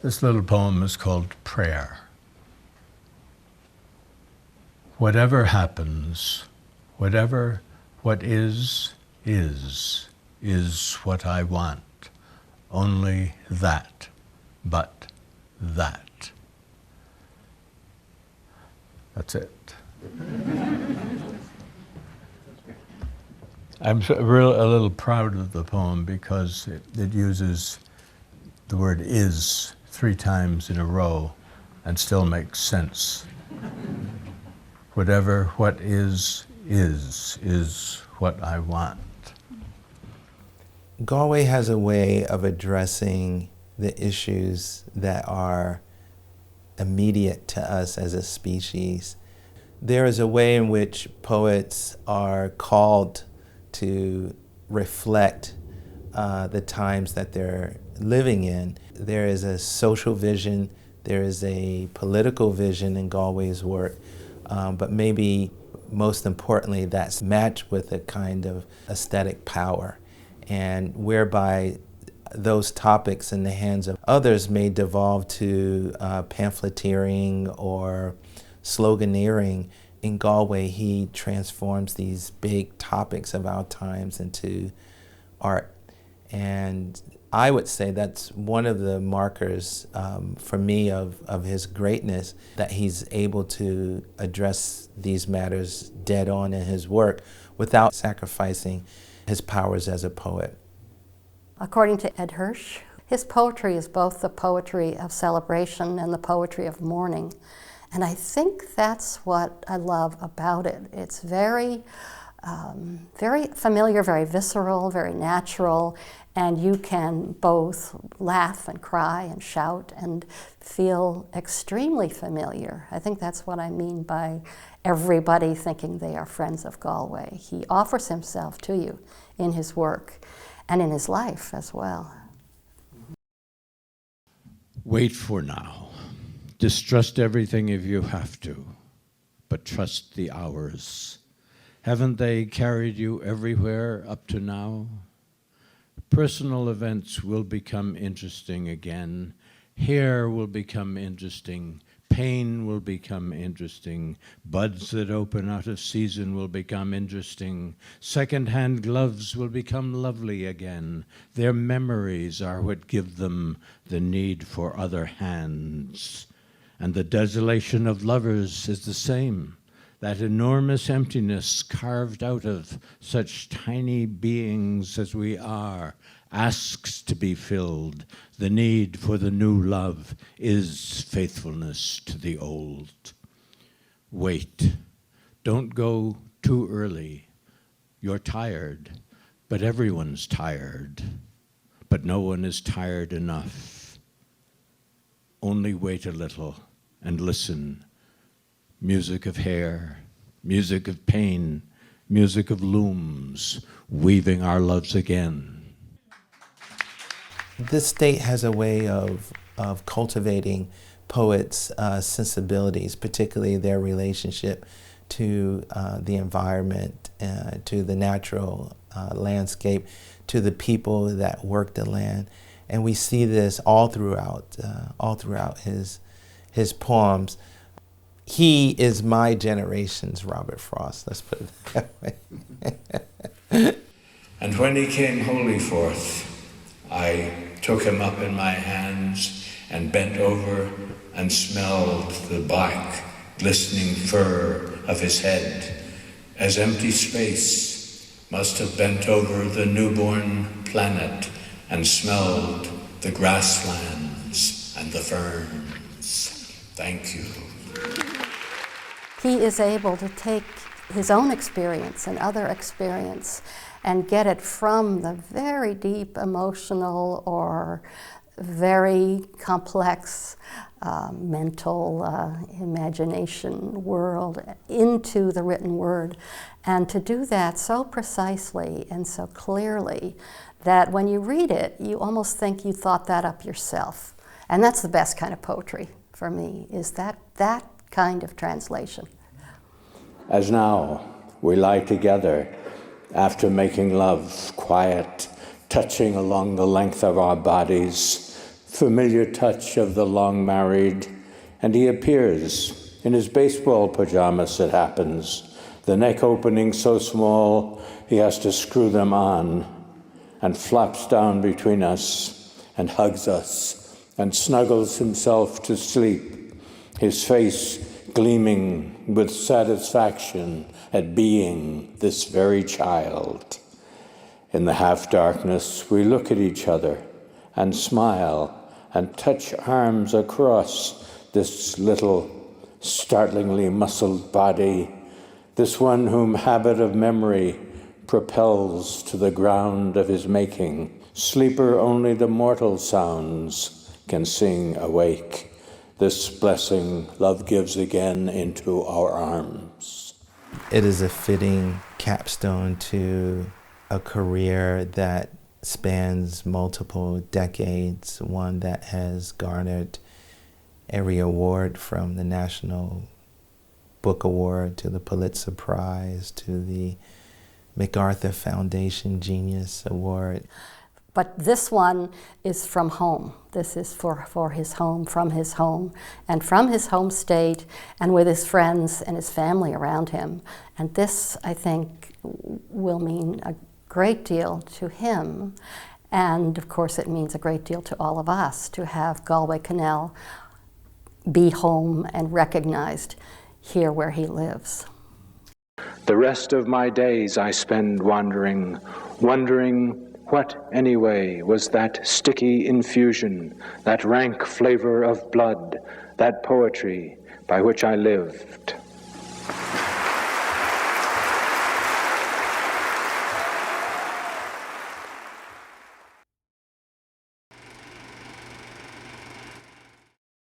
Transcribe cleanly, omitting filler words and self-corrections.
This little poem is called Prayer. Whatever happens, what is what I want. Only that, but that. That's it. I'm a little proud of the poem because it uses the word is 3 times in a row and still makes sense. What is what I want. Galway has a way of addressing the issues that are immediate to us as a species. There is a way in which poets are called to reflect the times that they're living in. There is a social vision, there is a political vision in Galway's work, but maybe most importantly, that's matched with a kind of aesthetic power, and whereby those topics in the hands of others may devolve to pamphleteering or sloganeering. In Galway, he transforms these big topics of our times into art. And I would say that's one of the markers for me of his greatness, that he's able to address these matters dead on in his work without sacrificing his powers as a poet. According to Ed Hirsch, his poetry is both the poetry of celebration and the poetry of mourning. And I think that's what I love about it. It's very familiar, very visceral, very natural, and you can both laugh and cry and shout and feel extremely familiar. I think that's what I mean by everybody thinking they are friends of Galway. He offers himself to you in his work and in his life as well. Wait for now. Distrust everything if you have to, but trust the hours. Haven't they carried you everywhere up to now? Personal events will become interesting again. Hair will become interesting. Pain will become interesting. Buds that open out of season will become interesting. Second-hand gloves will become lovely again. Their memories are what give them the need for other hands. And the desolation of lovers is the same. That enormous emptiness carved out of such tiny beings as we are asks to be filled. The need for the new love is faithfulness to the old. Wait. Don't go too early. You're tired, but everyone's tired. But no one is tired enough. Only wait a little and listen. Music of hair, music of pain, music of looms, weaving our loves again. This state has a way of cultivating poets' sensibilities, particularly their relationship to the environment, to the natural landscape, to the people that work the land. And we see this all throughout his poems. He is my generation's Robert Frost, let's put it that way. And when he came wholly forth, I took him up in my hands and bent over and smelled the black, glistening fur of his head, as empty space must have bent over the newborn planet and smelled the grasslands and the ferns. Thank you. He is able to take his own experience and other experience and get it from the very deep emotional or very complex mental imagination world into the written word, and to do that so precisely and so clearly that when you read it, you almost think you thought that up yourself. And that's the best kind of poetry for me, is that kind of translation. As now we lie together after making love, quiet, touching along the length of our bodies, familiar touch of the long married, and he appears in his baseball pajamas, it happens, the neck opening so small he has to screw them on, and flops down between us and hugs us and snuggles himself to sleep, his face gleaming with satisfaction at being this very child. In the half-darkness, we look at each other and smile and touch arms across this little, startlingly muscled body, this one whom habit of memory propels to the ground of his making. Sleeper only the mortal sounds can sing awake. This blessing love gives again into our arms. It is a fitting capstone to a career that spans multiple decades, one that has garnered every award from the National Book Award to the Pulitzer Prize to the MacArthur Foundation Genius Award. But this one is from home. This is for his home, from his home, and from his home state, and with his friends and his family around him. And this, I think, will mean a great deal to him. And of course, it means a great deal to all of us to have Galway Kinnell be home and recognized here where he lives. The rest of my days I spend wondering what, anyway, was that sticky infusion, that rank flavor of blood, that poetry by which I lived.